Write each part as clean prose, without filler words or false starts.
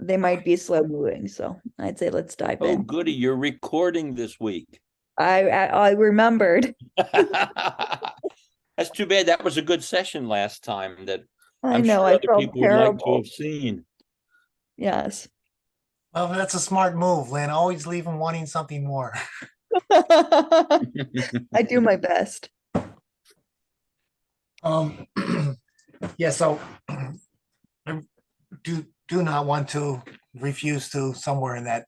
they might be slow moving. So I'd say let's dive Oh, in. goody, you're recording this week. I remembered. That's too bad. That was a good session last time that I I'm know, sure I other felt people would like to have terrible. seen. Yes. Well, that's a smart move, Lynn. Always leave them wanting something more. I do my best. Um, yeah, so I do not want to refuse to somewhere in that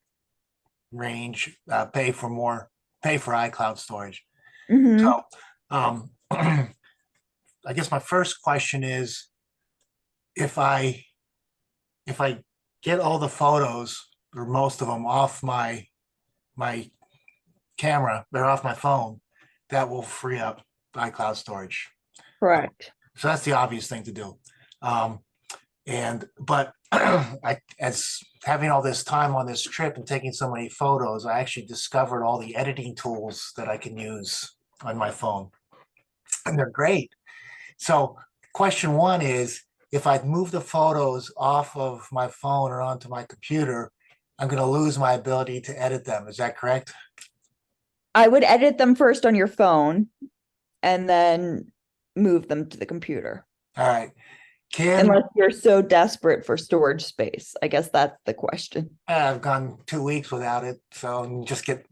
range pay for more, pay for iCloud storage. Hmm. So I guess my first question is if I if I get all the photos or most of them off my camera, they're off my phone, that will free up iCloud storage. Correct. So that's the obvious thing to do. Um, but as having all this time on this trip and taking so many photos, I actually discovered all the editing tools that I can use on my phone, and they're great. So question one is, if I move the photos off of my phone or onto my computer, I'm going to lose my ability to edit them. Is that correct? I would edit them first on your phone and then move them to the computer. All right. Can Unless you're so desperate for storage space. I guess that's the question. I've gone 2 weeks without it, so you just get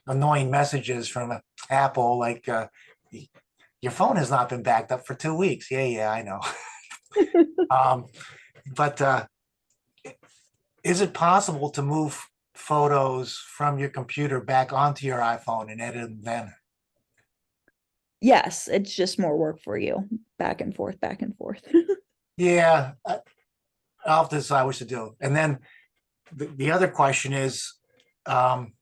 annoying messages from Apple like your phone has not been backed up for 2 weeks. Yeah, I know. um, but is it possible to move photos from your computer back onto your iPhone and edit them then? Yes, it's just more work for you. Back and forth, back and forth. Yeah, I'll have to decide what to do. And then the other question um,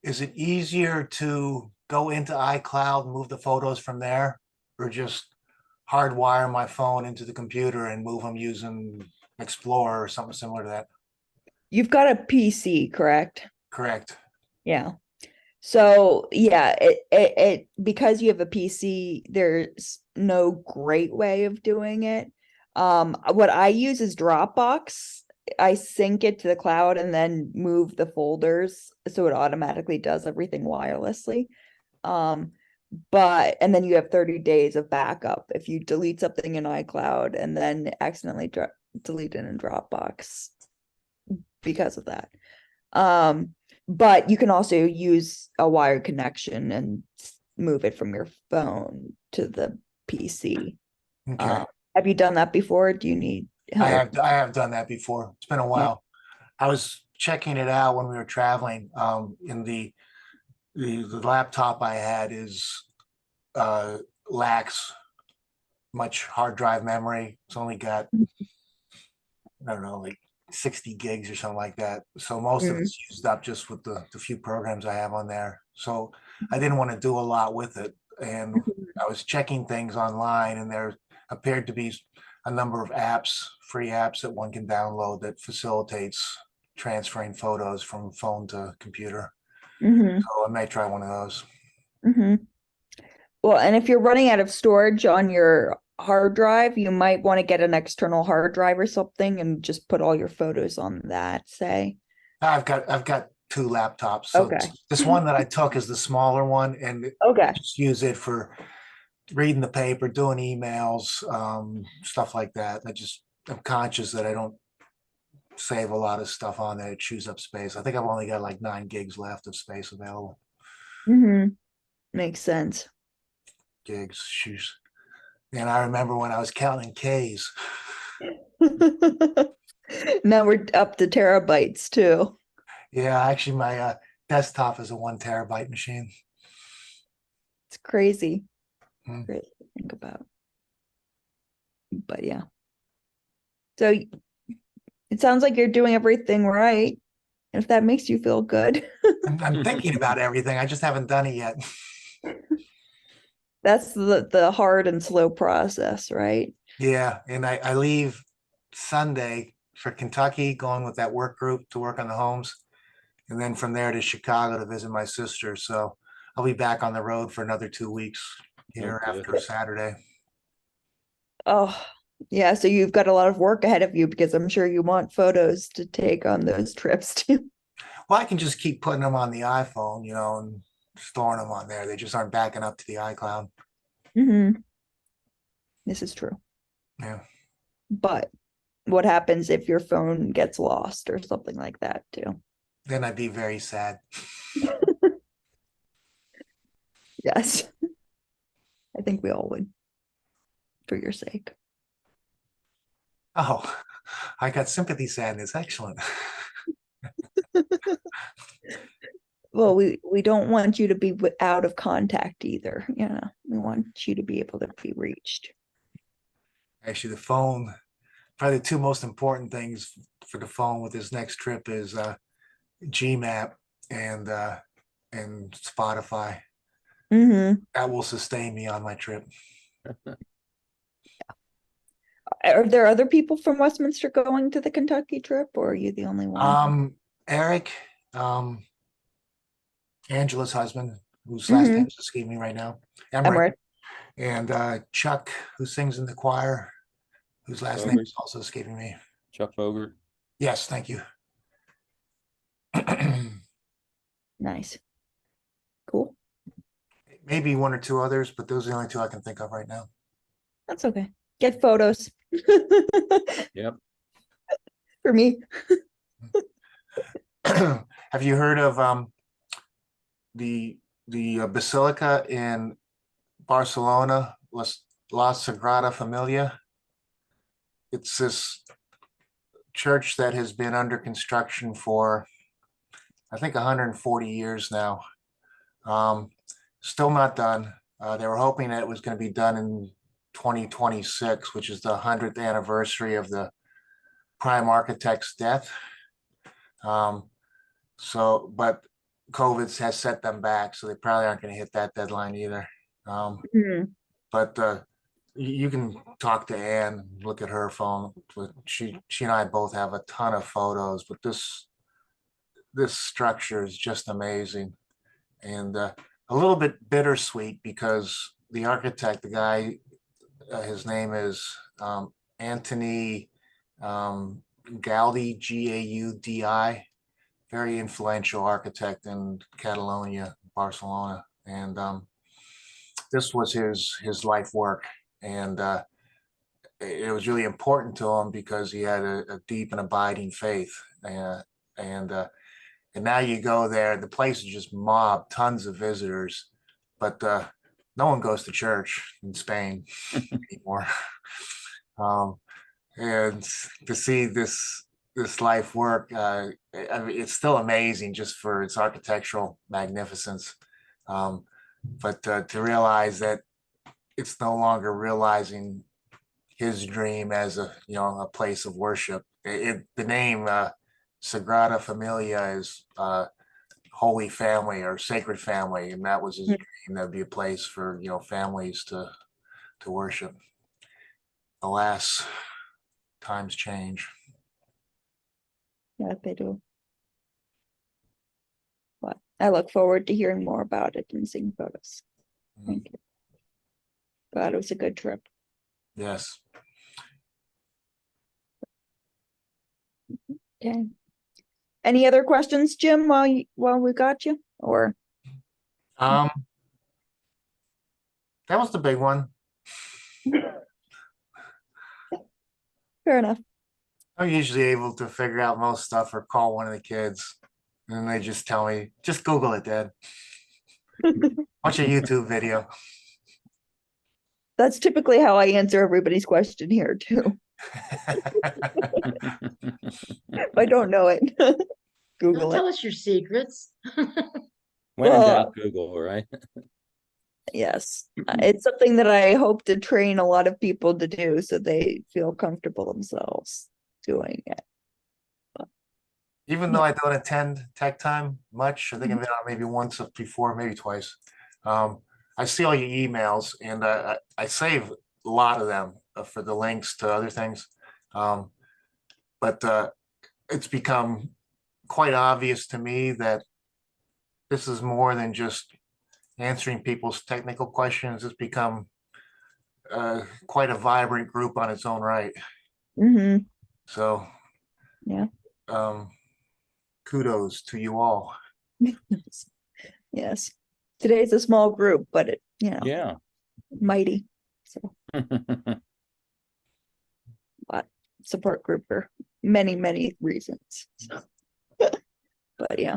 is it easier to go into iCloud and move the photos from there, or just hardwire my phone into the computer and move them using Explorer or something similar to that? You've got a PC, correct? Correct. Yeah. So yeah, it because you have a PC, there's no great way of doing it. What I use is Dropbox. I sync it to the cloud and then move the folders so it automatically does everything wirelessly. Um, but and then you have 30 days of backup if you delete something in iCloud and then accidentally delete it in Dropbox because of that. Um, but you can also use a wired connection and move it from your phone to the PC. Okay. Um, have you done that before? Do you need help? I have done that before. It's been a Yeah. while. I was checking it out when we were traveling. In the laptop I had is uh lacks much hard drive memory. It's only got, I don't know, like 60 gigs or something like that. So most of Mm. it's used up just with the few programs I have on there. So I didn't want to do a lot with it. And I was checking things online, and there appeared to be a number of apps, free apps that one can download that facilitates transferring photos from phone to computer. Hmm. So I may try one of those. Hmm. Well, and if you're running out of storage on your hard drive, you might want to get an external hard drive or something and just put all your photos on that, say. I've got two laptops. So Okay. this one that I took is the smaller one, and I Okay. just use it for reading the paper, doing emails, stuff like that. I'm conscious that I don't save a lot of stuff on there. It chews up space. I think I've only got like 9 gigs left of space available. Hmm. Makes sense. Gigs, shoes. And I remember when I was counting K's. Now we're up to terabytes too. Yeah, actually, my desktop is a 1 terabyte machine. It's crazy. Mm. Crazy to think about. But yeah. So it sounds like you're doing everything right. And if that makes you feel good, I'm thinking about everything. I just haven't done it yet. that's the hard and slow process, right? Yeah, and I leave Sunday for Kentucky, going with that work group to work on the homes, and then from there to Chicago to visit my sister. So I'll be back on the road for another 2 weeks here Okay. after Saturday. Oh, Yeah, so you've got a lot of work ahead of you because I'm sure you want photos to take on those trips too. Well, I can just keep putting them on the iPhone, and storing them on there. They just aren't backing up to the iCloud. This is true. Yeah. But what happens if your phone gets lost or something like that too? Then I'd be very sad. Yes. I think we all would for your sake. Oh, I got sympathy sadness. Excellent. Well, we don't want you to be out of contact either. We want you to be able to be reached. Actually, the phone, probably the two most important things for the phone with this next trip is Gmap and Spotify. Mm-hmm. That will sustain me on my trip. Are there other people from Westminster going to the Kentucky trip, or are you the only one? Eric, um, Angela's husband, whose last Mm-hmm. name is escaping me right now, Emmerich, Emirates. and Chuck, who sings in the choir, whose last name Bogert, is also escaping me. Chuck Bogert. Yes, thank you. Nice. Cool. Maybe one or two others, but those are the only two I can think of right now. That's okay. Get photos Yep. for me. Have you heard of the basilica in Barcelona, La Sagrada Familia? It's this church that has been under construction for, I think, 140 years now. Still not done. They were hoping that it was going to be done in 2026, which is the 100th anniversary of the prime architect's death. But COVID has set them back, so they probably aren't going to hit that deadline either. Mhm. But you can talk to Anne, look at her phone. She and I both have a ton of photos, but this structure is just amazing, and a little bit bittersweet because the architect, the guy, his name is Anthony Gaudi, Gaudi, very influential architect in Catalonia, Barcelona, and this was his life work, and it was really important to him because he had a deep and abiding faith, and now you go there, the place is just mobbed, tons of visitors, but no one goes to church in Spain anymore. Um, and to see this life work, I mean, it's still amazing just for its architectural magnificence. But to realize that it's no longer realizing his dream as a place of worship. The name Sagrada Familia is Holy Family or Sacred Family, and that was his dream. That'd be a place for families to worship. Alas, times change. Yeah, they do. But I look forward to hearing more about it and seeing photos. Thank you. Glad it was a good trip. Yes. Okay. Any other questions, Jim, while we got you? Or Um, that was the big one. fair enough. I'm usually able to figure out most stuff or call one of the kids, and they just tell me, just Google it, Dad. Watch a YouTube video. That's typically how I answer everybody's question here too. If I don't know it, Don't Google tell it. us your secrets. When in Well, doubt, Google, right? yes, it's something that I hope to train a lot of people to do so they feel comfortable themselves doing it. Even though I don't attend Tech Time much, I think I've been out maybe once before, maybe twice. I see all your emails, and I save a lot of them for the links to other things. But it's become quite obvious to me that this is more than just answering people's technical questions. It's become quite a vibrant group on its own right. Mm-hmm. So, Yeah. um, kudos to you all. Yes. Today's a small group, but it, Yeah. mighty. So, but support group for many, many reasons. So, but yeah.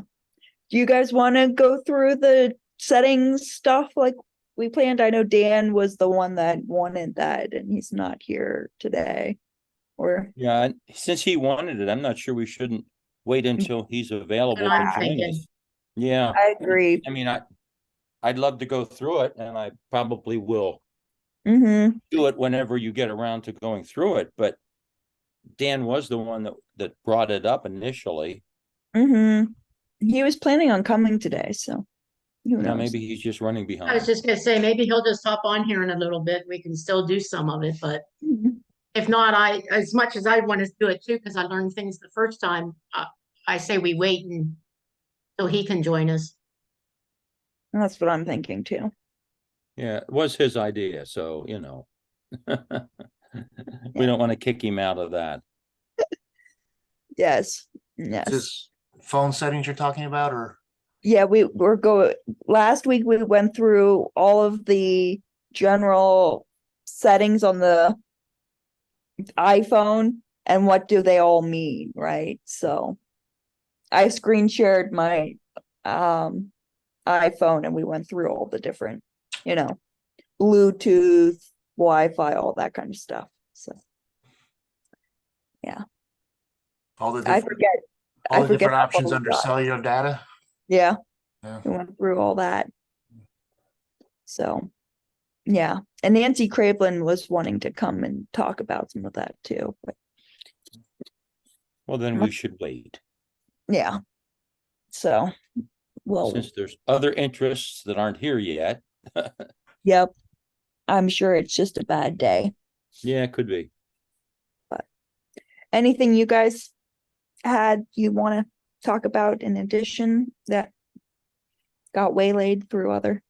Do you guys want to go through the settings stuff like we planned? I know Dan was the one that wanted that, and he's not here today. Or Yeah, and since he wanted it, I'm not sure we shouldn't wait until he's available what I'm to join thinking. us. Yeah, I agree. I mean, I'd love to go through it, and I probably will Mm-hmm. do it whenever you get around to going through it, but Dan was the one that brought it up initially. Mm-hmm. He was planning on coming today, so who Now, knows? maybe he's just running I was behind. just gonna say, maybe he'll just hop on here in a little bit. We can still do some of it, but Mhm. if not, as much as I want to do it too, because I learned things the first time, I say we wait until he can join us. That's what I'm thinking too. Yeah, it was his idea, so, we Yeah. don't want to kick him out of that. Yes. Is Yes. this phone settings you're talking about, or? Yeah, we were going last week we went through all of the general settings on the iPhone and what do they all mean, right? So I screen shared my iPhone and we went through all the different, Bluetooth, Wi-Fi, all that kind of stuff. So yeah. All the I different, forget all I the forget different how options far we under got. cellular data? Yeah. Yeah. We went through all that. So yeah. And Nancy Craven was wanting to come and talk about some of that too. But Well, then we should wait, yeah. So well, since there's other interests that aren't here yet. yep. I'm sure it's just a bad day. Yeah, it could be. But anything you guys had you want to talk about in addition that got waylaid through other?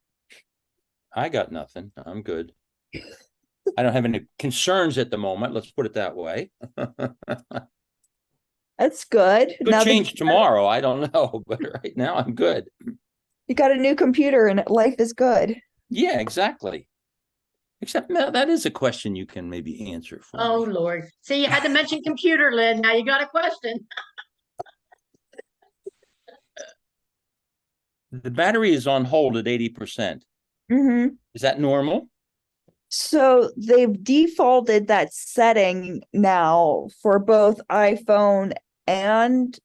I got nothing. I'm good. I don't have any concerns at the moment. Let's put it that way. That's good. Could Now that change tomorrow. I don't know, but right now I'm good. you got a new computer and life is good. Yeah, exactly. Except now that is a question you can maybe answer for Oh, me. Lord. See, you had to mention computer, Lynn. Now you got a question. The battery is on hold at 80%. Mm-hmm. Is that normal? So they've defaulted that setting now for both iPhone and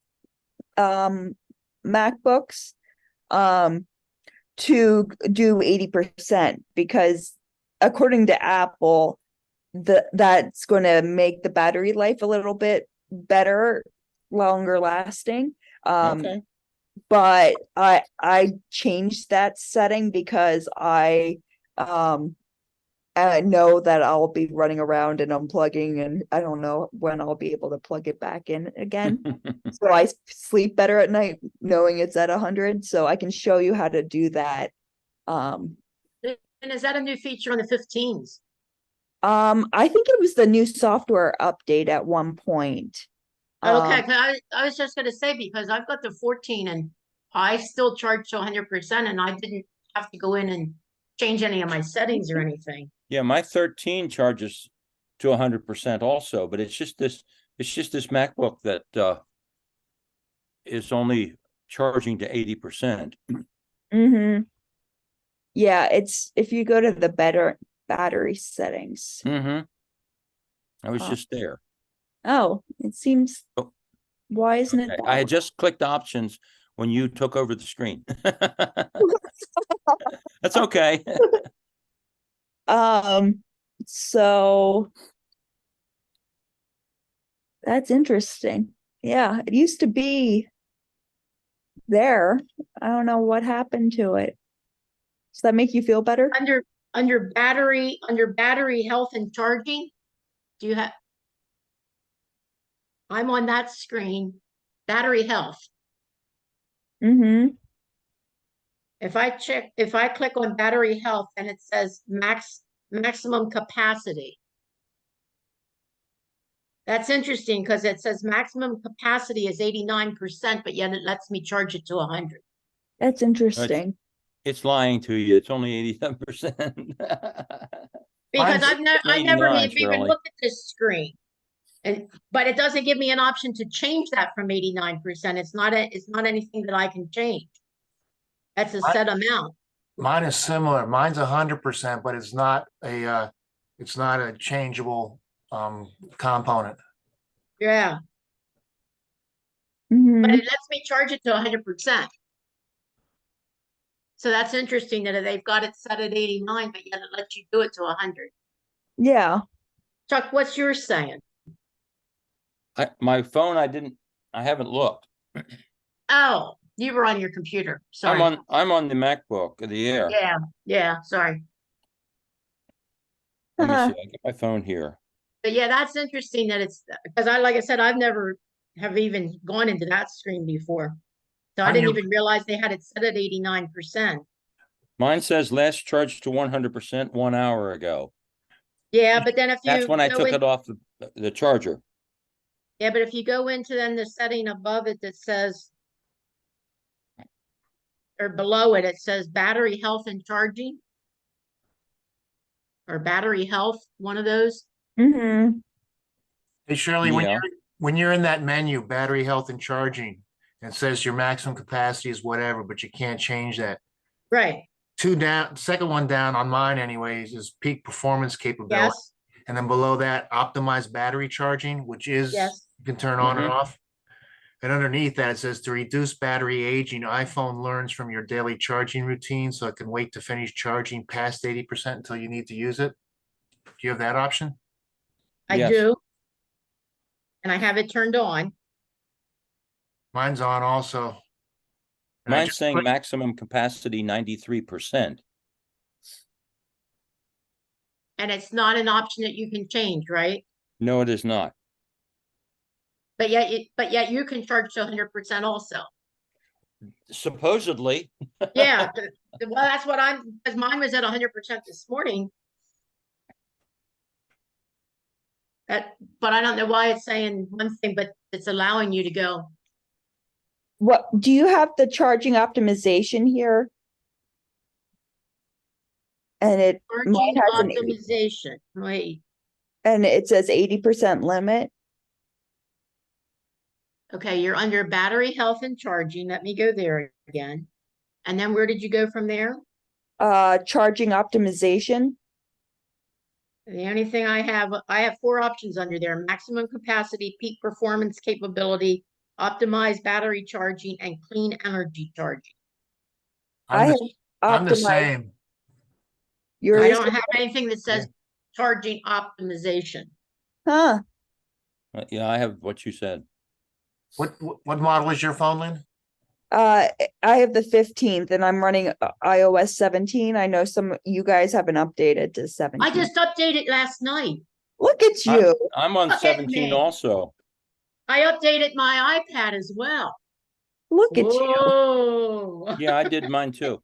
MacBooks to do 80% because according to Apple, that's going to make the battery life a little bit better, longer lasting. Okay. But I changed that setting because I know that I'll be running around and unplugging, and I don't know when I'll be able to plug it back in again. So I sleep better at night knowing it's at 100. So I can show you how to do that. And is that a new feature on the 15s? I think it was the new software update at one point. Okay, 'cause I was just gonna say, because I've got the 14 and I still charge to 100% and I didn't have to go in and change any of my settings or anything. Yeah, my 13 charges to 100% also, but it's just this MacBook that is only charging to 80%. Mm-hmm. Yeah, it's if you go to the better battery settings. Mm-hmm. I was Oh. just there. Oh, it seems. Oh. Why isn't Okay, it I had that? just clicked options when you took over the screen. That's okay. So that's interesting. Yeah, it used to be there. I don't know what happened to it. Does that make you feel better? Under battery health and charging, do you have? I'm on that screen, battery health. Mm-hmm. If I click on battery health and it says max maximum capacity. That's interesting because it says maximum capacity is 89%, but yet it lets me charge it to 100. That's interesting. It's lying to you. It's only 87%. Because Mine's I never 89, even Shirley. looked at this screen. But it doesn't give me an option to change that from 89%. It's not anything that I can change. That's a set amount. Mine is similar. Mine's 100%, but it's not a changeable component. Yeah, Mhm. but it lets me charge it to 100%. So that's interesting that they've got it set at 89, but yet it lets you do it to 100. Yeah. Chuck, what's yours saying? My phone, I haven't looked. Oh, you were on your computer. Sorry. I'm on the MacBook, the Air. Yeah, sorry. Let me Huh. see. I get my phone here. But yeah, that's interesting that it's because like I said, I've never have even gone into that screen before. So I On didn't your- even realize they had it set at 89%. Mine says last charged to 100% 1 hour ago. Yeah, but then if you That's when I go took in, it off the charger. yeah, but if you go into then the setting above it that says, or below it, it says battery health and charging. Or battery health, one of those. Mm-hmm. Hey Shirley, Yeah. when you're in that menu, battery health and charging, and it says your maximum capacity is whatever, but you can't change that. Right. Two down, second one down on mine anyways is peak performance capability. Yes. And then below that, optimized battery charging, which is Yes. you can turn on and Mhm. off. And underneath that, it says to reduce battery aging, iPhone learns from your daily charging routine, so it can wait to finish charging past 80% until you need to use it. Do you have that option? I Yes. do. And I have it turned on. Mine's on also. And I Mine's just saying click- maximum capacity 93%. And it's not an option that you can change, right? No, it is not. But yet you can charge to 100% also. Supposedly, Yeah. Well, that's what because mine was at 100% this morning. But I don't know why it's saying one thing, but it's allowing you to go. What do you have the charging optimization here? And mine Charging has an optimization. Wait. and it says 80% limit. Okay, you're under battery health and charging. Let me go there again. And then where did you go from there? Charging optimization. The only thing I have 4 options under there: maximum capacity, peak performance capability, optimized battery charging, and clean energy charging. I'm the Optimized. same. I Yours, don't have anything that says charging optimization. huh? yeah, I have what you said. What model is your phone, Lynn? I have the 15th and I'm running iOS 17. I know you guys haven't updated to 17. I just updated last night. Look at you. I'm on Look at 17 me. also. I updated my iPad as well. Look at you. Whoa. Yeah, I did mine too.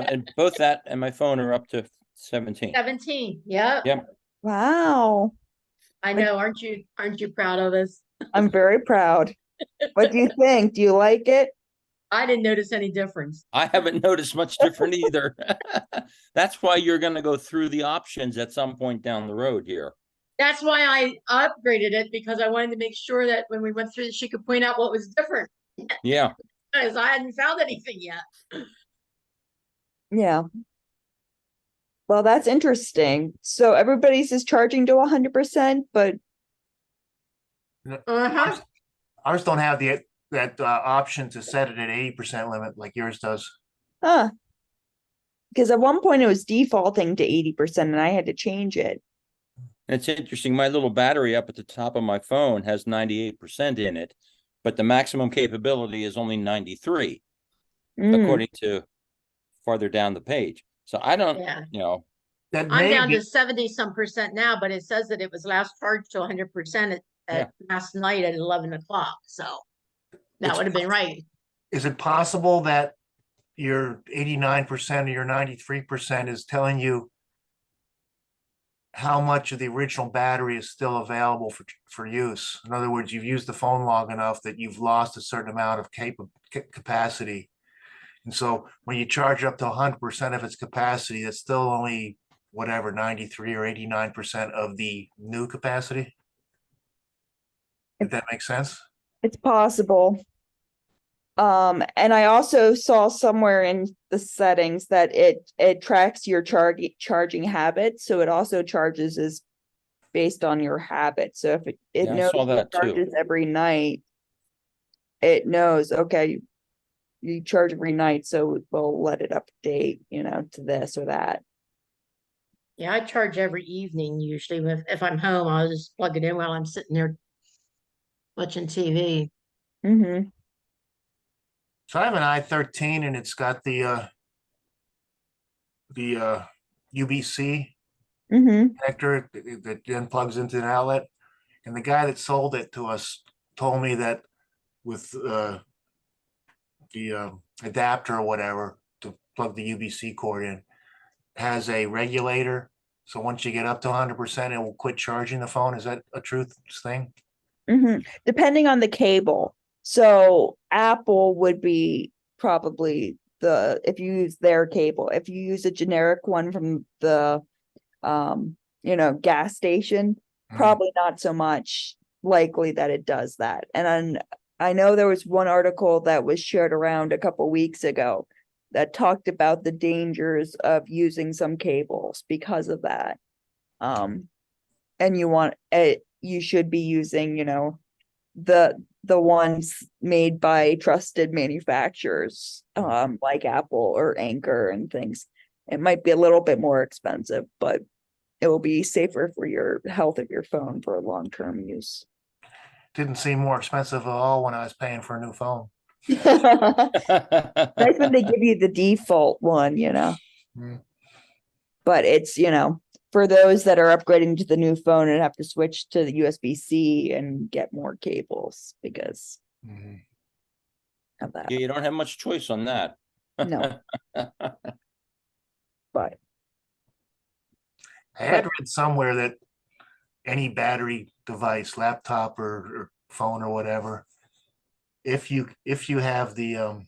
And both that and my phone are up to 17. 17. Yep. Yep. Wow. I know. Aren't you proud of us? I'm very proud. What do you think? Do you like it? I didn't notice any difference. I haven't noticed much different either. That's why you're going to go through the options at some point down the road here. That's why I upgraded it, because I wanted to make sure that when we went through, she could point out what was different, Yeah. because I hadn't found anything yet. Yeah. Well, that's interesting. So everybody's is charging to 100%, but Uh-huh. Ours don't have that option to set it at 80% limit like yours does. huh. Because at one point it was defaulting to 80% and I had to change it. It's interesting. My little battery up at the top of my phone has 98% in it, but the maximum capability is only 93, according to farther down the page. So I don't, Yeah. That I'm may down be, to 70-some% now, but it says that it was last charged to 100% at last night at 11 o'clock. So that It's would have been right. is it possible that your 89% or your 93% is telling you how much of the original battery is still available for use. In other words, you've used the phone long enough that you've lost a certain amount of capacity. And so when you charge up to 100% of its capacity, that's still only whatever, 93 or 89% of the new capacity. Did that make sense? It's possible. And I also saw somewhere in the settings that it tracks your charging habits, so it also charges is based on your habit. So if it Yeah, I knows saw it that too. charges every night, it knows, okay, you charge every night, so we'll let it update, to this or that. Yeah, I charge every evening usually. If I'm home, I'll just plug it in while I'm sitting there watching TV. Mm-hmm. So I have an i13 and it's got the UBC Mm-hmm. connector that then plugs into an outlet. And the guy that sold it to us told me that with the adapter or whatever to plug the UBC cord in, has a regulator. So once you get up to 100%, it will quit charging the phone. Is that a truth thing? Mm-hmm. Depending on the cable. So Apple would be probably if you use their cable. If you use a generic one from the gas station, probably not so much likely that it does that. And I know there was one article that was shared around a couple weeks ago that talked about the dangers of using some cables because of that. And you should be using, the ones made by trusted manufacturers, like Apple or Anchor and things. It might be a little bit more expensive, but it will be safer for your health of your phone for long-term use. Didn't seem more expensive at all when I was paying for a new phone. Nice when they give you the default one, but it's, for those that are upgrading to the new phone and have to switch to the USB-C and get more cables because of that. Yeah, you don't have much choice on that. No. But I had read somewhere that any battery device, laptop or phone or whatever, if you have the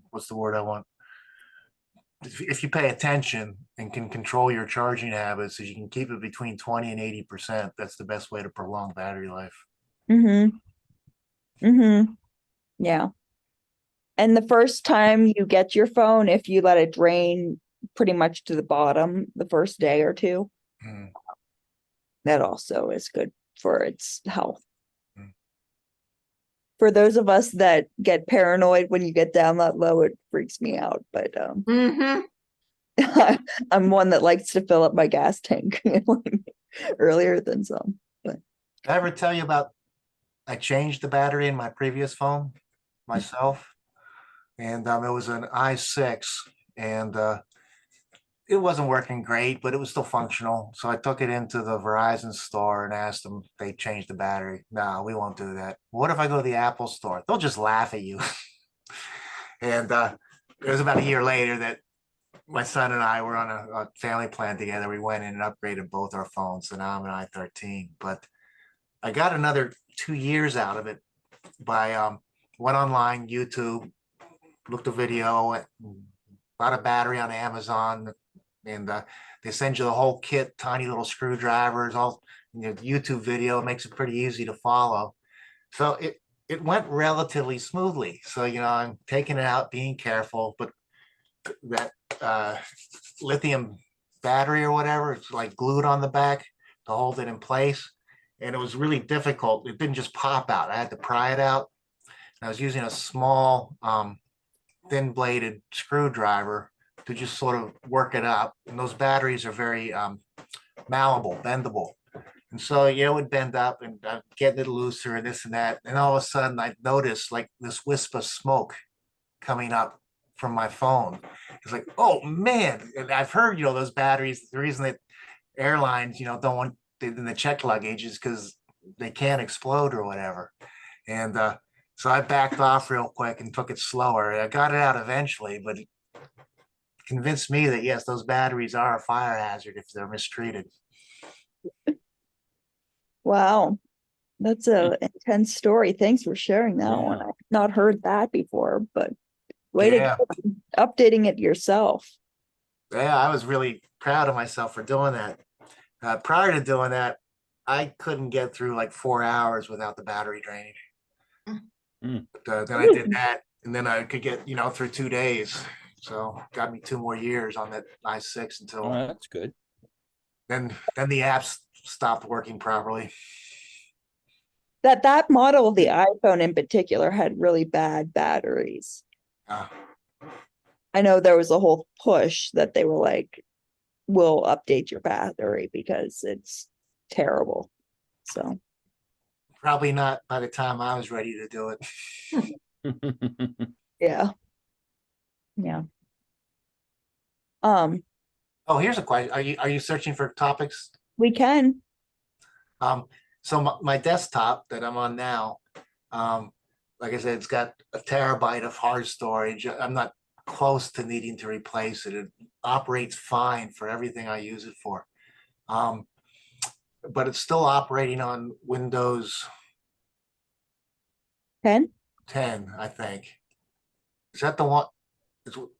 what's the word I want? If you pay attention and can control your charging habits, so you can keep it between 20 and 80%, that's the best way to prolong battery life. Yeah. And the first time you get your phone, if you let it drain pretty much to the bottom the first day or two, that also is good for its health. For those of us that get paranoid when you get down that low, it freaks me out. But I'm one that likes to fill up my gas tank earlier than some. But did I ever tell you about I changed the battery in my previous phone myself? And it was an i6 and it wasn't working great, but it was still functional. So I took it into the Verizon store and asked them if they changed the battery. No, we won't do that. What if I go to the Apple store? They'll just laugh at you. And it was about a year later that my son and I were on a family plan together. We went in and upgraded both our phones. So now I'm an i13. But I got another 2 years out of it by went online, YouTube, looked a video, bought a battery on Amazon, and they send you the whole kit, tiny little screwdrivers, all YouTube video. It makes it pretty easy to follow. So it went relatively smoothly. So I'm taking it out, being careful, but that lithium battery or whatever, it's like glued on the back to hold it in place. And it was really difficult. It didn't just pop out. I had to pry it out. I was using a small thin bladed screwdriver to just sort of work it up. And those batteries are very malleable, bendable. And so, it would bend up and getting it looser and this and that. And all of a sudden I noticed like this wisp of smoke coming up from my phone. It's like, oh man. And I've heard, those batteries, the reason that airlines, don't want in the check luggage is because they can't explode or whatever. And so I backed off real quick and took it slower. I got it out eventually, but convinced me that yes, those batteries are a fire hazard if they're mistreated. Wow. That's a intense story. Thanks for sharing that one. Yeah. I've not heard that before, but way to Yeah. go, updating it yourself. Yeah, I was really proud of myself for doing that. Prior to doing that, I couldn't get through like 4 hours without the battery draining. Mm. But, then I did that, and then I could get through 2 days. So got me 2 more years on that i6 until Oh, that's good. then the apps stopped working properly. That model of the iPhone in particular had really bad batteries. Uh, I know there was a whole push that they were like, we'll update your battery because it's terrible. So Probably not by the time I was ready to do it. yeah. Yeah. Oh, here's a question. Are you searching for topics? We can. So my desktop that I'm on now, like I said, it's got a terabyte of hard storage. I'm not close to needing to replace it. It operates fine for everything I use it for. But it's still operating on Windows 10? 10, I think. Is that the one?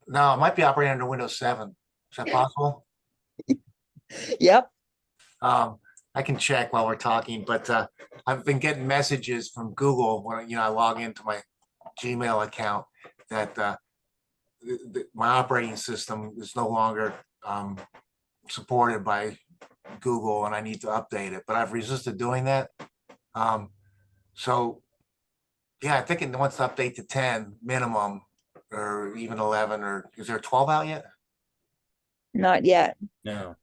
No, it might be operating under Windows 7. Is that possible? Yep. I can check while we're talking, but I've been getting messages from Google when I log into my Gmail account that my operating system is no longer supported by Google, and I need to update it. But I've resisted doing that. So yeah, I think it wants to update to 10 minimum, or even 11. Or is there 12 out yet? Not yet. No.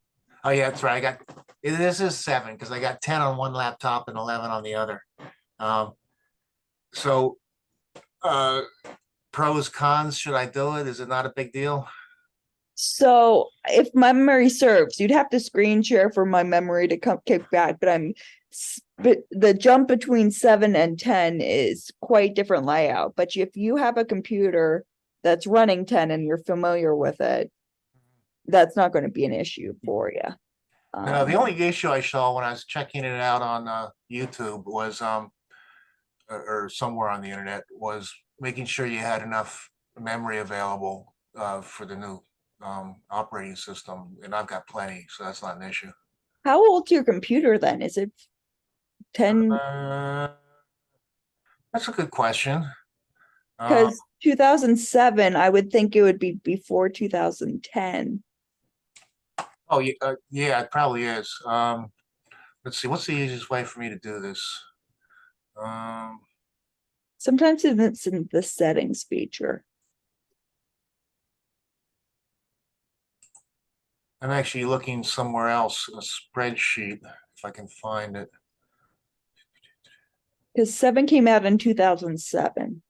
Oh yeah, that's right. This is 7 because I got 10 on one laptop and 11 on the other. So pros, cons, should I do it? Is it not a big deal? So if my memory serves, you'd have to screen share for my memory to come kick back, but the jump between 7 and 10 is quite different layout. But if you have a computer that's running 10 and you're familiar with it, that's not going to be an issue for you. No, the only issue I saw when I was checking it out on YouTube was or somewhere on the internet, was making sure you had enough memory available for the new operating system, and I've got plenty, so that's not an issue. How old's your computer then? Is it 10? That's a good question. Because 2007, I would think it would be before 2010. Oh yeah, it probably is. Let's see, what's the easiest way for me to do this? Sometimes it's in the settings feature. I'm actually looking somewhere else in a spreadsheet if I can find it. Because 7 came out in 2007.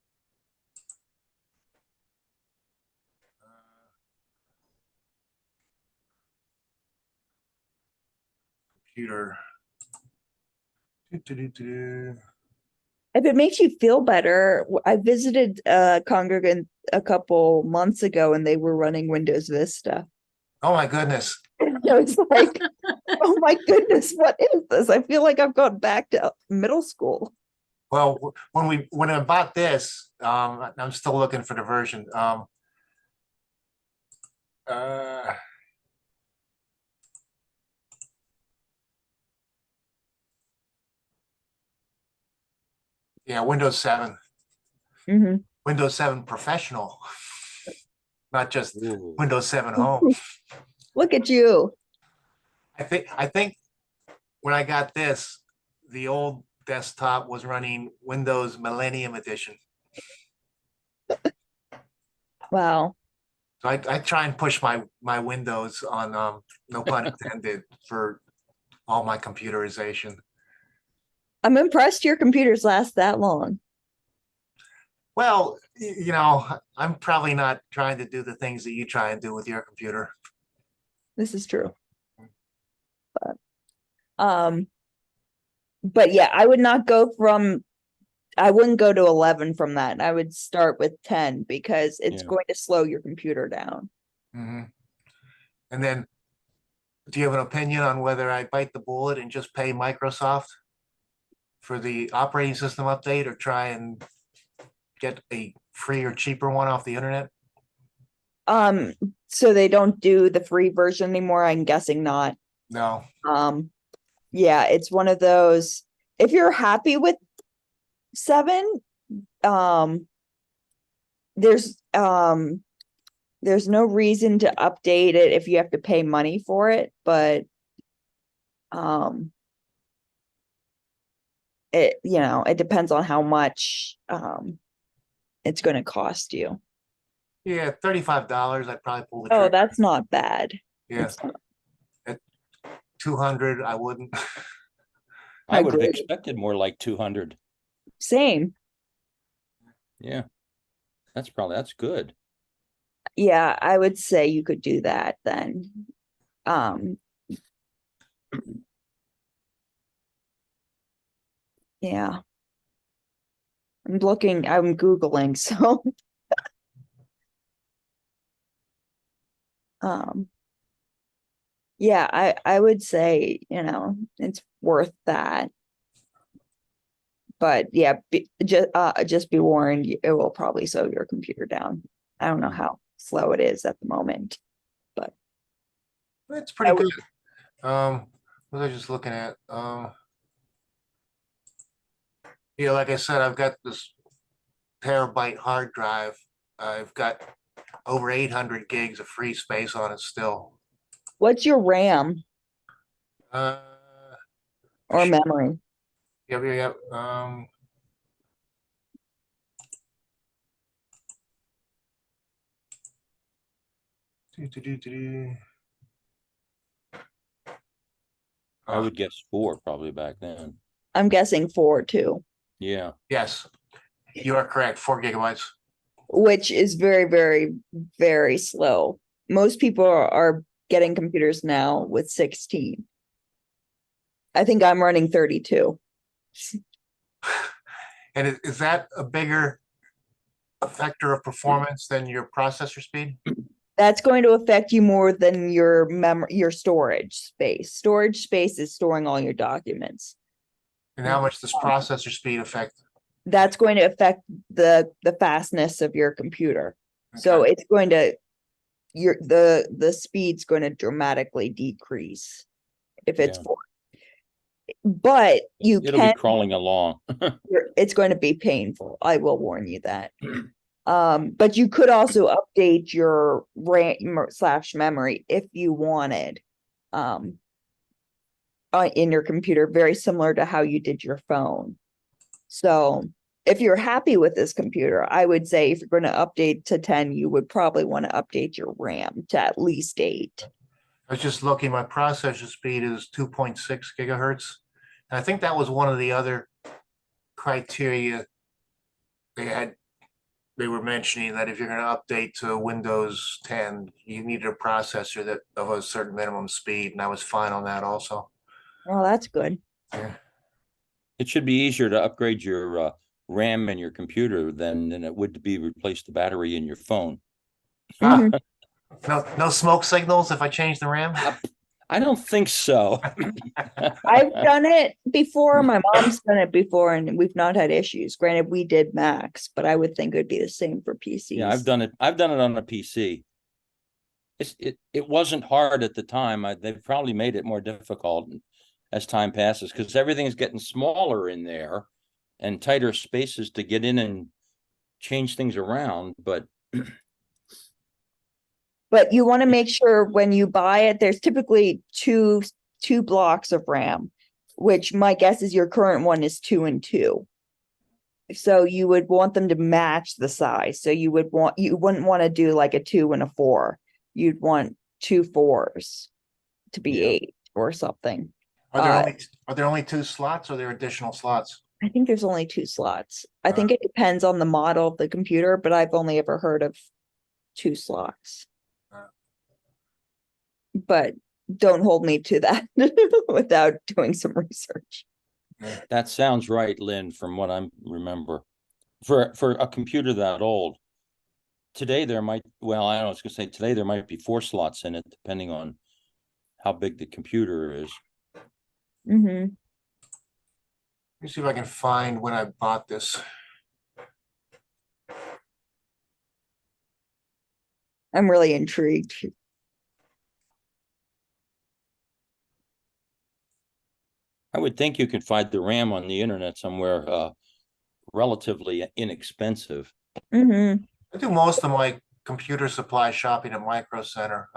Computer. If it makes you feel better, I visited a congregant a couple months ago and they were running Windows Vista. Oh my goodness. I was like, oh my goodness, what is this? I feel like I've gone back to middle school. Well, when I bought this, I'm still looking for the version. Yeah, Windows 7. Mm-hmm. Windows 7 Professional, not just Ooh. Windows 7 Home. Look at you. I think when I got this, the old desktop was running Windows Millennium Edition. Wow. So I try and push my Windows on no pun intended for all my computerization. I'm impressed your computers last that long. Well, I'm probably not trying to do the things that you try and do with your computer. This is true. But yeah, I wouldn't go to 11 from that. I would start with 10 because it's Yeah. going to slow your computer down. Mhm. And then, do you have an opinion on whether I bite the bullet and just pay Microsoft for the operating system update, or try and get a free or cheaper one off the internet? So they don't do the free version anymore? I'm guessing not. No. Yeah, it's one of those. If you're happy with 7, um, there's no reason to update it if you have to pay money for it, but it depends on how much it's going to cost you. Yeah, $35. I'd probably pull the Oh, trigger. that's not bad. Yeah, It's not- 200, I wouldn't. I would have Agreed. expected more like 200. Same. Yeah, that's good. Yeah, I would say you could do that then. Um, yeah. I'm Googling, so yeah, I would say, it's worth that. But yeah, just be warned, it will probably slow your computer down. I don't know how slow it is at the moment, but It's pretty I would- good. What was I just looking at? Yeah, like I said, I've got this terabyte hard drive. I've got over 800 gigs of free space on it still. What's your RAM Uh, or memory? yeah, yeah, do. I would guess 4 probably back then. I'm guessing 4 too, Yeah. Yes, you are correct. 4 gigabytes. which is very, very, very slow. Most people are getting computers now with 16. I think I'm running 32. And is that a bigger factor of performance than your processor speed? That's going to affect you more than your storage space. Storage space is storing all your documents. And how much does processor speed affect? That's going to affect the fastness of your computer. So Okay. it's going to the speed's going to dramatically decrease if it's Yeah. 4. But It'll be crawling along. it's going to be painful. I will warn you that. But you could also update your RAM/memory if you wanted, in your computer, very similar to how you did your phone. So if you're happy with this computer, I would say if you're going to update to 10, you would probably want to update your RAM to at least 8. I was just looking, my processor speed is 2.6 gigahertz. And I think that was one of the other criteria they were mentioning, that if you're gonna update to Windows 10, you needed a processor that of a certain minimum speed, and I was fine on that also. Well, that's good. Yeah. It should be easier to upgrade your RAM in your computer than it would be replace the battery in your phone. Mhm. No smoke signals if I change the RAM? I don't think so. I've done it before. My mom's done it before, and we've not had issues. Granted, we did Macs, but I would think it would be the same for PCs. Yeah, I've done it on a PC. It wasn't hard at the time. They've probably made it more difficult as time passes, because everything's getting smaller in there and tighter spaces to get in and change things around. But you want to make sure when you buy it, there's typically two blocks of RAM, which my guess is your current one is 2 and 2. So you would want them to match the size. So you wouldn't want to do like a 2 and a 4. You'd want 2 4s to be Yeah. 8 or something. Are there only 2 slots, or are there additional slots? I think there's only 2 slots. I think it depends on the model of the computer, but I've only ever heard of 2 slots. But don't hold me to that without doing some research. that sounds right, Lynn, from what I remember. For a computer that old, today there might, well, I don't know, I was gonna say today there might be 4 slots in it, depending on how big the computer is. Mm-hmm. Let me see if I can find when I bought this. I'm really intrigued. I would think you could find the RAM on the internet somewhere, relatively inexpensive. Mm-hmm. I do most of my computer supply shopping at Micro Center.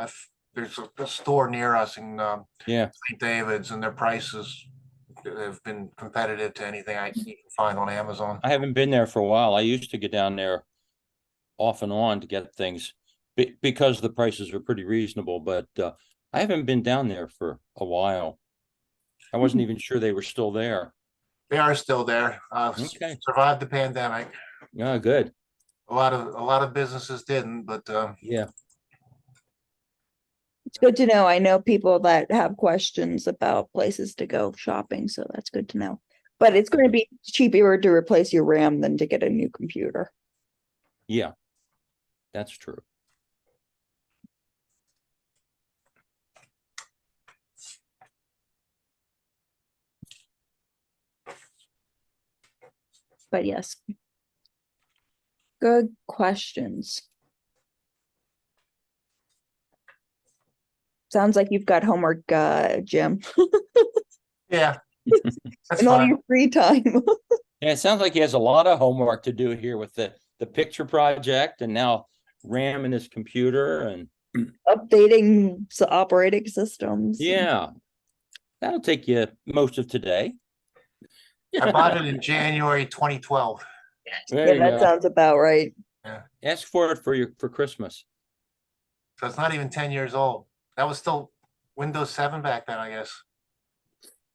There's a store near us in Yeah, St. David's, and their prices have been competitive to anything you can find on Amazon. I haven't been there for a while. I used to get down there off and on to get things because the prices are pretty reasonable, but I haven't been down there for a while. I wasn't even sure they were still there. They are still there. Okay. Survived the pandemic. Yeah, good. A lot of businesses didn't, but Yeah. It's good to know. I know people that have questions about places to go shopping, so that's good to know. But it's going to be cheaper to replace your RAM than to get a new computer. Yeah, that's true. But yes. Good questions. Sounds like you've got homework, Jim, yeah, that's in all fine. your free time. Yeah, it sounds like he has a lot of homework to do here with the picture project and now RAM in his computer and Updating operating systems. yeah, that'll take you most of today. I bought it in January 2012. There Yeah, you that go. sounds about right. Ask for it for Christmas. So it's not even 10 years old. That was still Windows 7 back then, I guess.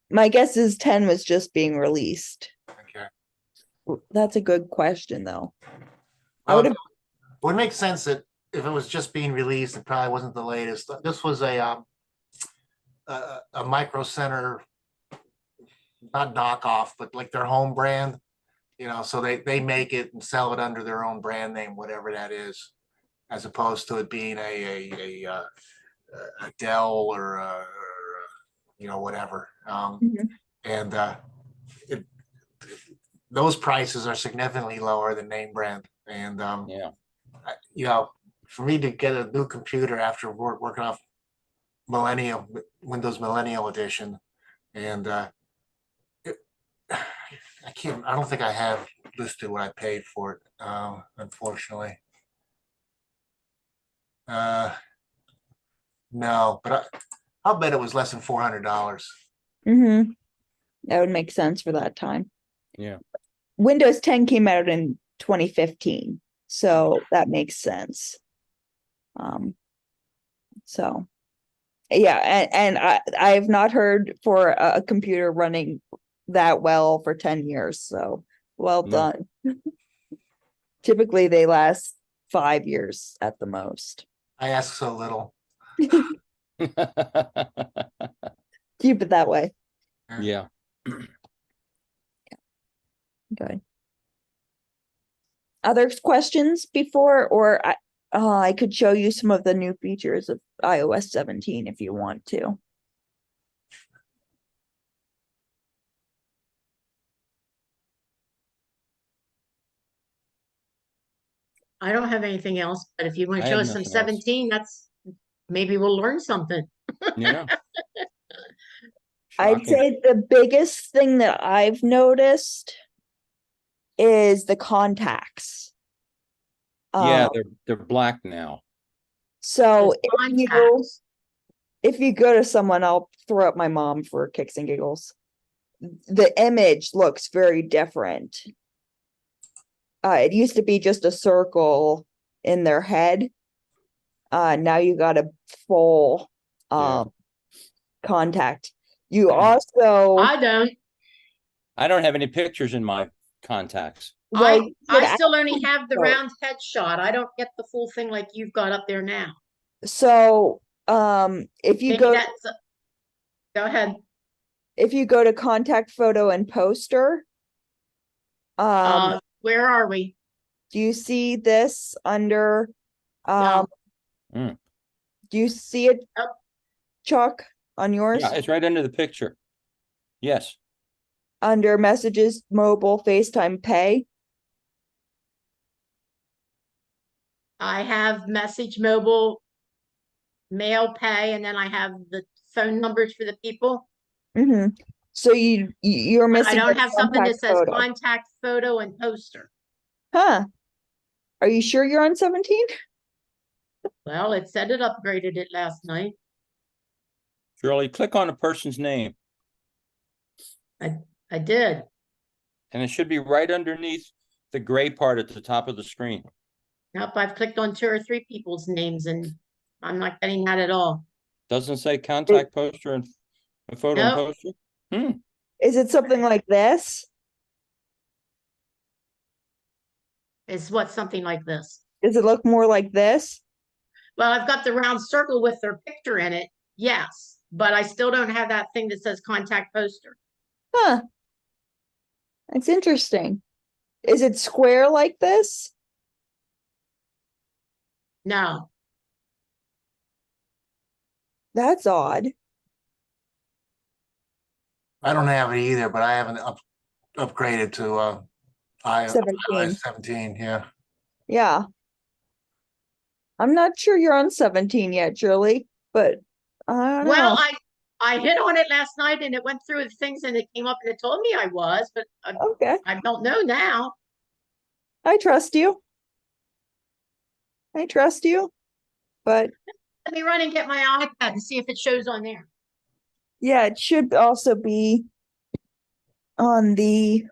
My guess is 10 was just being released. Okay. That's a good question, though. I Well, would have. it would make sense that if it was just being released, it probably wasn't the latest. This was a Micro Center, not knockoff, but like their home brand. So they make it and sell it under their own brand name, whatever that is, as opposed to it being a Dell or whatever. Mhm. And it, those prices are significantly lower than name brand. And Yeah. for me to get a new computer after working off Windows Millennial Edition, and I don't think I have listed what I paid for it, unfortunately. No, but I'll bet it was less than $400. Mm-hmm. That would make sense for that time. Yeah. Windows 10 came out in 2015, so that makes sense. So yeah, and I have not heard for a computer running that well for 10 years, so well No. done. Typically they last 5 years at the most. I ask so little. Keep it that way. Yeah. Good. Other questions before, or I could show you some of the new features of iOS 17 if you want to. I don't have anything else, but if you want I to show have us some nothing else. 17, maybe we'll learn something. Yeah. I'd Shocking. say the biggest thing that I've noticed is the contacts. Yeah, Um, they're black now. so There's if contacts. you go to someone, I'll throw up my mom for kicks and giggles. The image looks very different. It used to be just a circle in their head. Now you got a full Yeah. contact. You also I don't have any pictures in my contacts. well, I still only have the so- round headshot. I don't get the full thing like you've got up there now. so if you Maybe go go ahead. if you go to contact photo and poster, Where are we? Do you see this under, No. Mm. do you see it, Nope. Chuck, on yours? Yeah, it's right under the picture. Yes. Under messages, mobile, FaceTime, pay? I have message, mobile, mail, pay, and then I have the phone numbers for the people. Mm-hmm. So you're But I missing don't the have something that contact says photo. contact photo and poster. Huh? Are you sure you're on 17? Well, it said it upgraded it last night. Shirley, click on a person's name, I did. and it should be right underneath the gray part at the top of the screen. Nope, I've clicked on 2 or 3 people's names and I'm not getting that at all. Doesn't say contact poster and a photo and Nope. poster? Hmm. Is it something like this? It's what, something like this. Does it look more like this? Well, I've got the round circle with their picture in it. Yes, but I still don't have that thing that says contact poster. Huh. That's interesting. Is it square like this? No. That's odd. I don't have it either, but I haven't upgraded to iOS 17. 17. Yeah. Yeah. I'm not sure you're on 17 yet, Julie, but I don't Well, know. I hit on it last night and it went through the things and it came up and it told me I was, but Okay. I don't know now. I trust you. I trust you. But Let me run and get my iPad and see if it shows on there. yeah, it should also be on the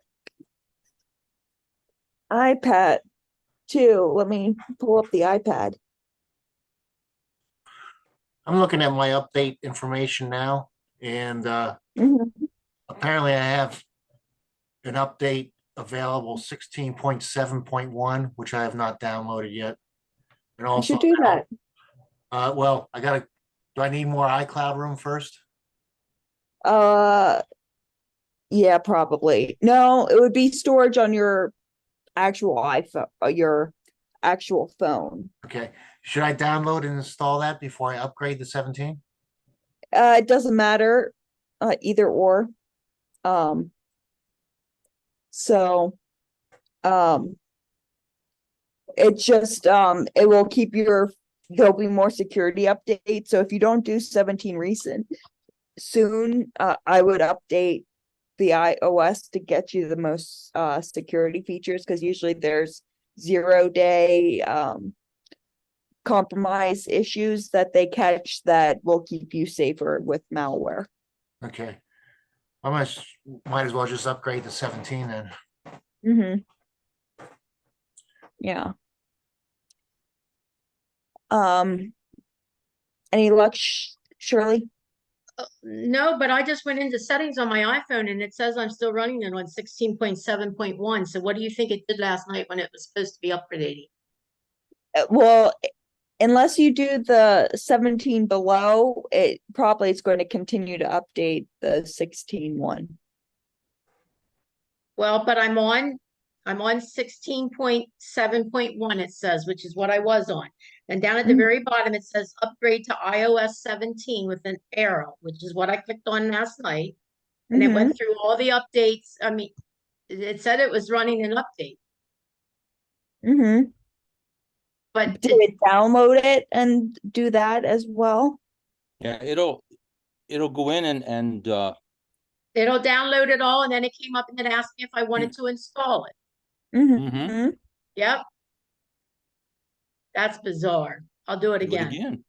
iPad too. Let me pull up the iPad. I'm looking at my update information now, and Mhm. apparently I have an update available 16.7.1, which I have not downloaded yet. And You also, should do that. well, do I need more iCloud room first? Yeah, probably. No, it would be storage on your actual iPhone, your actual phone. Okay. Should I download and install that before I upgrade the 17? It doesn't matter, either or. Um, so, um, it just, it will keep there'll be more security updates. So if you don't do 17 soon, I would update the iOS to get you the most, security features, because usually there's 0-day, compromise issues that they catch that will keep you safer with malware. Okay. Might as well just upgrade to 17 then. Mm-hmm. Yeah. Any luck, Shirley? No, but I just went into settings on my iPhone and it says I'm still running it on 16.7.1. So what do you think it did last night when it was supposed to be upgrading? Well, unless you do the 17 below, it probably is going to continue to update the 16 one. Well, but I'm on 16.7.1, it says, which is what I was on. And down at the Mhm. very bottom, it says upgrade to iOS 17 with an arrow, which is what I clicked on last night. And it went through all the updates. I mean, it said it was running an update, Mm-hmm. but Did it download it and do that as well? Yeah, it'll go in and it'll download it all. And then it came up and it asked me if I wanted to install it. Mm-hmm. Yep. That's bizarre. I'll do it do it again. again.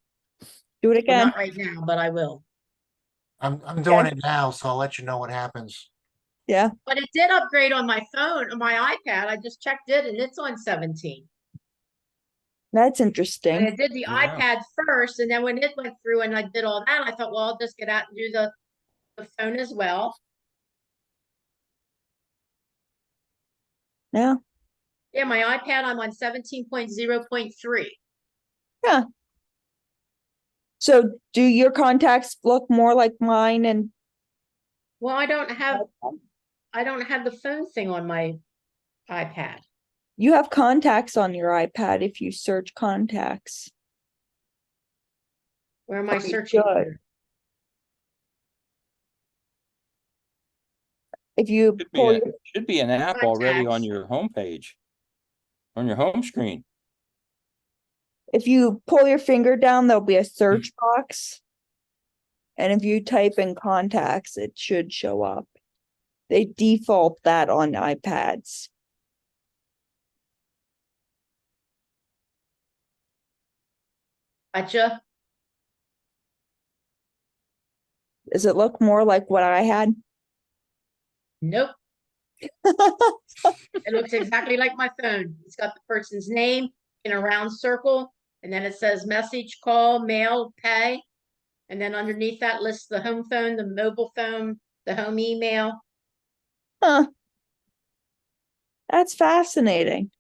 Do it Well, again. not right now, but I will. I'm doing it now, so I'll let you know what happens. Yeah, But it did upgrade on my phone, on my iPad. I just checked it and it's on 17. that's And interesting. it did the Yeah. iPad first, and then when it went through and I did all that, I thought, well, I'll just get out and do the phone as well. Yeah. Yeah, my iPad, I'm on 17.0.3. Yeah. So do your contacts look more like mine and Well, I don't have the phone thing on my iPad. You have contacts on your iPad if you search contacts. Where am I Oh, you searching? should. If you Should be pull a, your, should be an app already on Contacts. your homepage, on your home screen. if you pull your finger down, there'll be a search box. And if you type in contacts, it should show up. They default that on iPads. Gotcha. Does it look more like what I had? Nope. It looks exactly like my phone. It's got the person's name in a round circle, and then it says message, call, mail, pay. And then underneath that lists the home phone, the mobile phone, the home email. Huh. That's fascinating.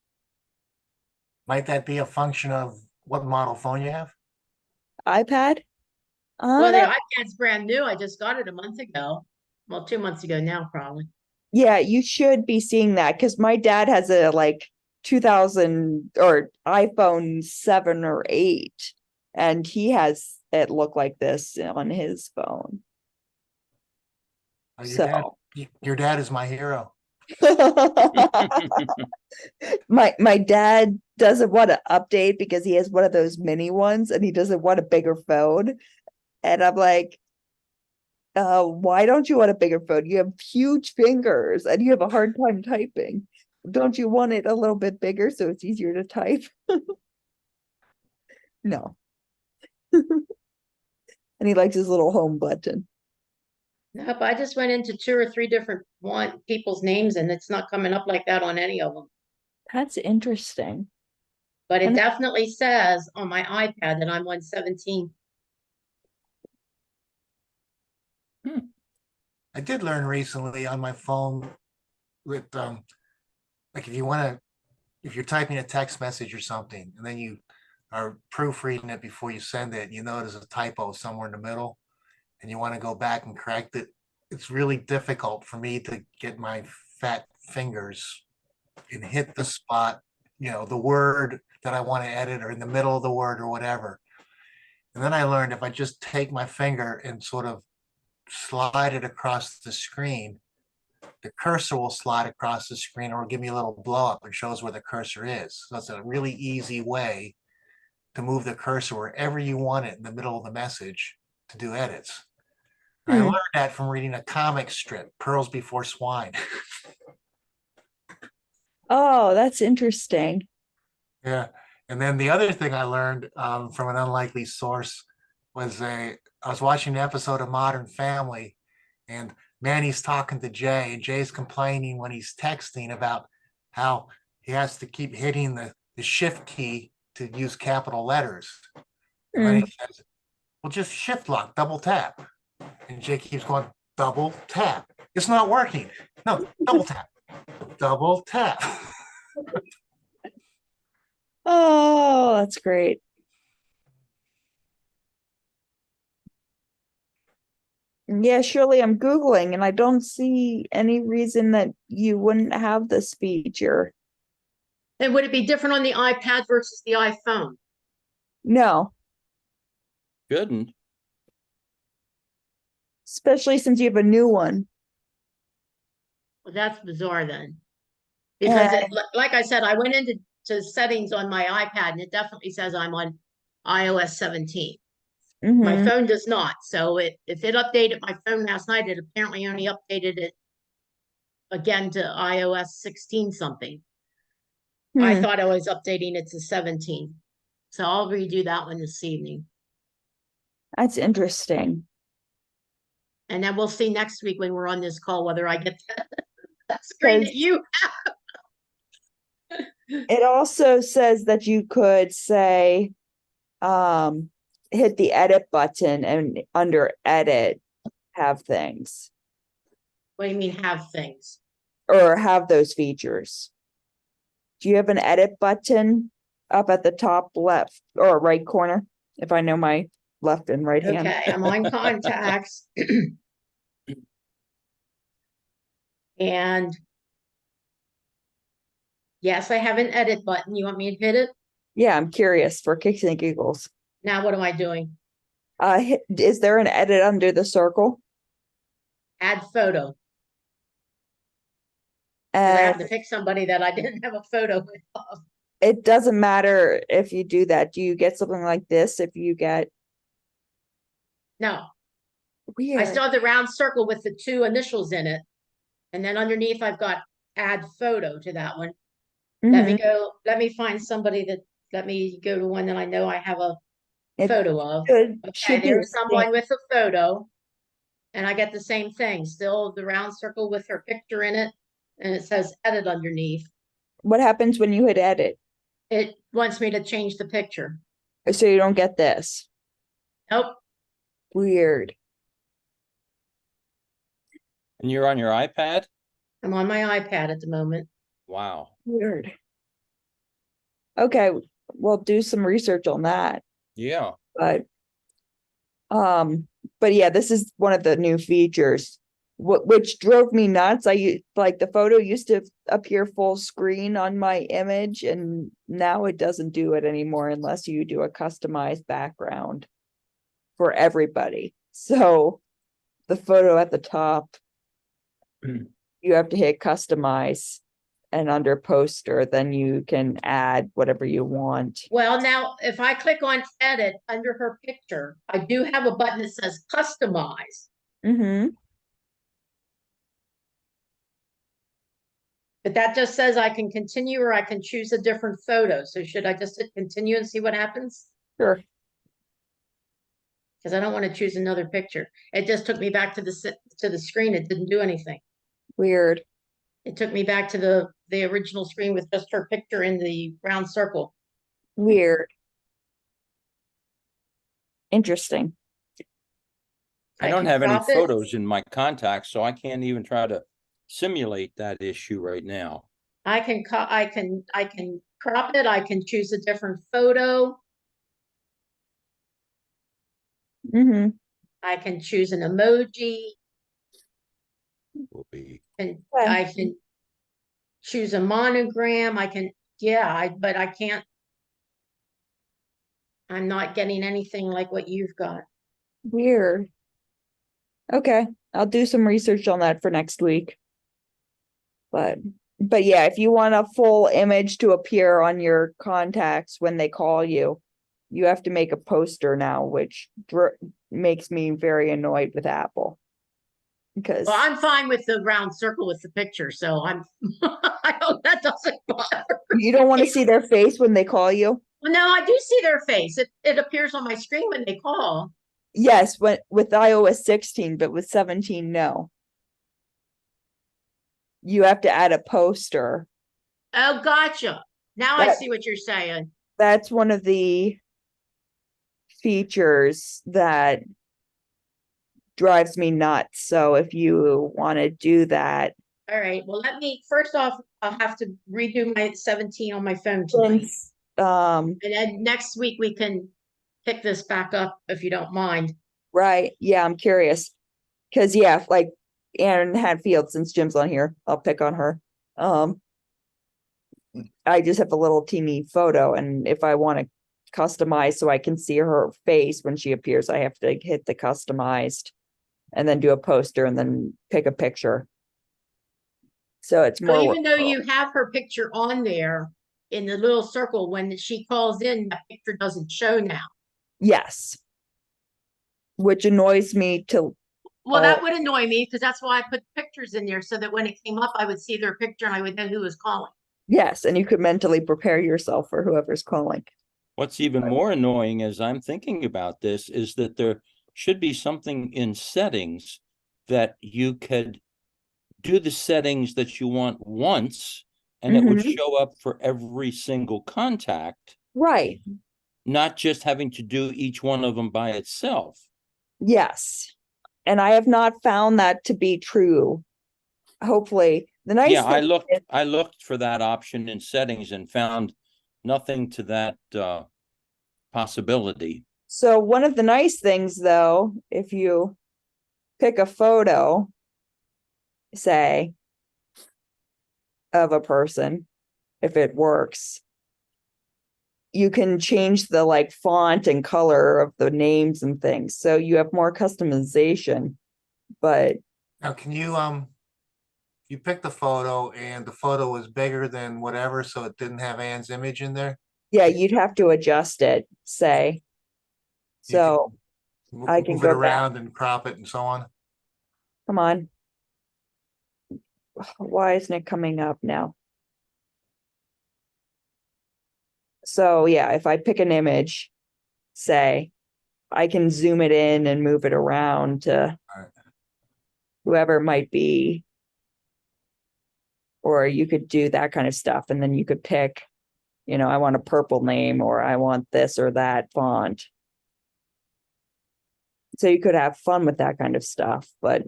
Might that be a function of what model phone you have? iPad? Well, the That, iPad's brand new. I just got it a month ago. Well, 2 months ago now, probably. yeah, you should be seeing that because my dad has a like 2000 or iPhone 7 or 8, and he has it look like this on his phone. Your dad, So your dad is my hero. my dad doesn't want to update because he has one of those mini ones and he doesn't want a bigger phone. And I'm like, why don't you want a bigger phone? You have huge fingers and you have a hard time typing. Don't you want it a little bit bigger so it's easier to type? No. And he likes his little home button. Nope, I just went into 2 or 3 different people's names and it's not coming up like that on any of them. That's interesting. But it And- definitely says on my iPad that I'm on 17. I did learn recently on my phone with like if you're typing a text message or something and then you are proofreading it before you send it, you notice a typo somewhere in the middle and you want to go back and correct it. It's really difficult for me to get my fat fingers and hit the spot, the word that I want to edit or in the middle of the word or whatever. And then I learned if I just take my finger and sort of slide it across the screen, the cursor will slide across the screen or give me a little blow up and shows where the cursor is. So it's a really easy way to move the cursor wherever you want it in the middle of the message to do edits. And I learned that from reading a comic strip, Pearls Before Swine. Oh, that's interesting. Yeah. And then the other thing I learned from an unlikely source was I was watching an episode of Modern Family, and Manny's talking to Jay, and Jay's complaining when he's texting about how he has to keep hitting the shift key to use capital letters. And then he says, well, just shift lock, double tap. And Jay keeps going, double tap. It's not working. No, double tap. Double tap. Oh, that's great. Yeah, surely I'm Googling and I don't see any reason that you wouldn't have this feature. And would it be different on the iPad versus the iPhone? No, Couldn't. especially since you have a new one. Well, that's bizarre then. Because like I said, I went into settings on my iPad and it definitely says I'm on iOS 17. My Mhm. phone does not. So if it updated my phone last night, it apparently only updated it again to iOS 16 something. I Hmm. thought I was updating it to 17. So I'll redo that one this evening. That's interesting. And then we'll see next week when we're on this call whether I get that screen that you It also says that you could say, hit the edit button and under edit have things what do you mean have things? or have those features. Do you have an edit button up at the top left or right corner? If I know my left and right hand. Okay, I'm on contacts. And Yes, I have an edit button. You want me to hit it? Yeah, I'm curious for kicks and giggles. Now what am I doing? Is there an edit under the circle? Add photo. Because I And have to pick somebody that I didn't have a photo with. it doesn't matter if you do that. Do you get something like this if you get No, I weird? still have the round circle with the two initials in it. And then underneath I've got add photo to that one. Mhm. Let me find somebody let me go to one that I know I have a It photo of. should Okay, be the there's someone same. with a photo. And I get the same thing, still the round circle with her picture in it. And it says edit underneath. What happens when you hit edit? It wants me to change the picture. So you don't get this. Nope. Weird. And you're on your iPad? I'm on my iPad at the moment. Wow. Weird. Okay, we'll do some research on that. Yeah. But but yeah, this is one of the new features. Which drove me nuts. Like the photo used to appear full screen on my image, and now it doesn't do it anymore unless you do a customized background for everybody. So the photo at the top, you have to hit customize, and under poster, then you can add whatever you want. Well, now if I click on edit under her picture, I do have a button that says customize. Mm-hmm. But that just says I can continue or I can choose a different photo. So should I just hit continue and see what happens? Sure. Because I don't want to choose another picture. It just took me back to the screen. It didn't do anything. Weird. It took me back to the original screen with just her picture in the round circle. Weird. Interesting. I don't can have any crop it. photos in my contacts, so I can't even try to simulate that issue right now. I can crop it. I can choose a different photo. Mm-hmm. I can choose an emoji. Will be. And Okay. I can choose a monogram. But I can't. I'm not getting anything like what you've got. Weird. Okay, I'll do some research on that for next week. But yeah, if you want a full image to appear on your contacts when they call you, you have to make a poster now, which makes me very annoyed with Apple. Because Well, I'm fine with the round circle with the picture, so I hope that doesn't bother. you don't want to see their face when they call you. Well, no, I do see their face. It appears on my screen when they call. Yes, with iOS 16, but with 17, no. You have to add a poster. Oh, gotcha. Now I see what you're saying. That's one of the features that drives me nuts. So if you want to do that, All right. Well, first off, I'll have to redo my 17 on my phone tonight. since And then next week we can pick this back up if you don't mind. right, yeah, I'm curious. Because yeah, like Anne Hadfield, since Jim's on here, I'll pick on her. I just have a little teeny photo, and if I want to customize so I can see her face when she appears, I have to hit the customized and then do a poster and then pick a picture. So it's So more even though work. you have her picture on there in the little circle, when she calls in, that picture doesn't show now. Yes. Which annoys me to Well, that would annoy me because that's why I put pictures in there so that when it came up, I would see their picture and I would know who was calling. yes, and you could mentally prepare yourself for whoever's calling. What's even more annoying as I'm thinking about this is that there should be something in settings that you could do the settings that you want once, and it would Mhm. show up for every single contact, Right. not just having to do each one of them by itself. Yes. And I have not found that to be true. Hopefully, the nice Yeah, thing is, I looked for that option in settings and found nothing to that possibility. so one of the nice things though, if you pick a photo, say, of a person, if it works. You can change the like font and color of the names and things, so you have more customization. But Now, can you picked the photo and the photo was bigger than whatever, so it didn't have Ann's image in there? yeah, you'd have to adjust it, say. You can So I can Move it go back. around and crop it and so on. Come on. Why isn't it coming up now? So yeah, if I pick an image, say, I can zoom it in and move it around to Alright. whoever it might be. Or you could do that kind of stuff, and then you could pick, I want a purple name, or I want this or that font. So you could have fun with that kind of stuff, but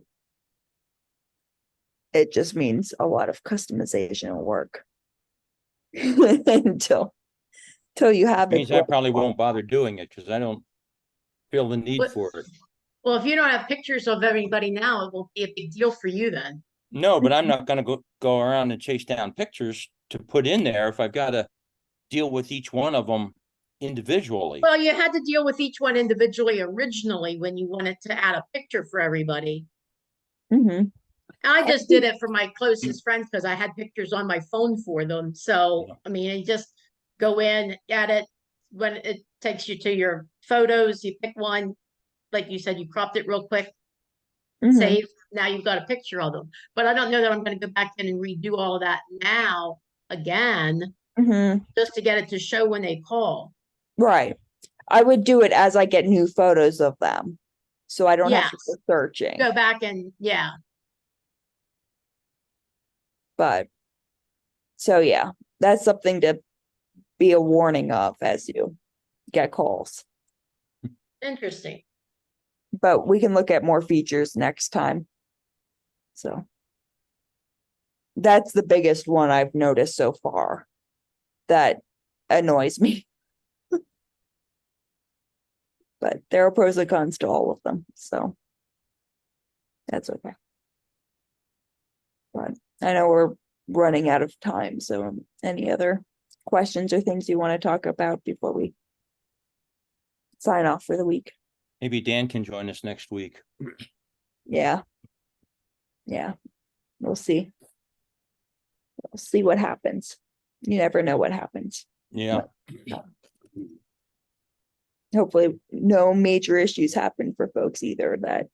it just means a lot of customization work until you have it. Means I probably won't bother doing it because I don't feel the need What- for it. Well, if you don't have pictures of everybody now, it won't be a big deal for you then. No, but I'm not gonna go around and chase down pictures to put in there if I've got to deal with each one of them individually. Well, you had to deal with each one individually originally when you wanted to add a picture for everybody. Mhm. I just did it for my closest friends because I had pictures on my phone for them. So, Yeah. I mean, you just go in, edit. When it takes you to your photos, you pick one. Like you said, you cropped it real quick, Mhm. save. Now you've got a picture of them. But I don't know that I'm going to go back in and redo all of that now again, Mhm. just to get it to show when they call. Right. I would do it as I get new photos of them, so I don't have to go Yes. searching. Go back and yeah. But so yeah, that's something to be a warning of as you get calls. Interesting. But we can look at more features next time. So that's the biggest one I've noticed so far that annoys me. But there are pros and cons to all of them, so that's okay. But I know we're running out of time, so any other questions or things you want to talk about before we sign off for the week? Maybe Dan can join us next week. Yeah. Yeah. We'll see. We'll see what happens. You never know what happens. Yeah. Hopefully no major issues happen for folks either that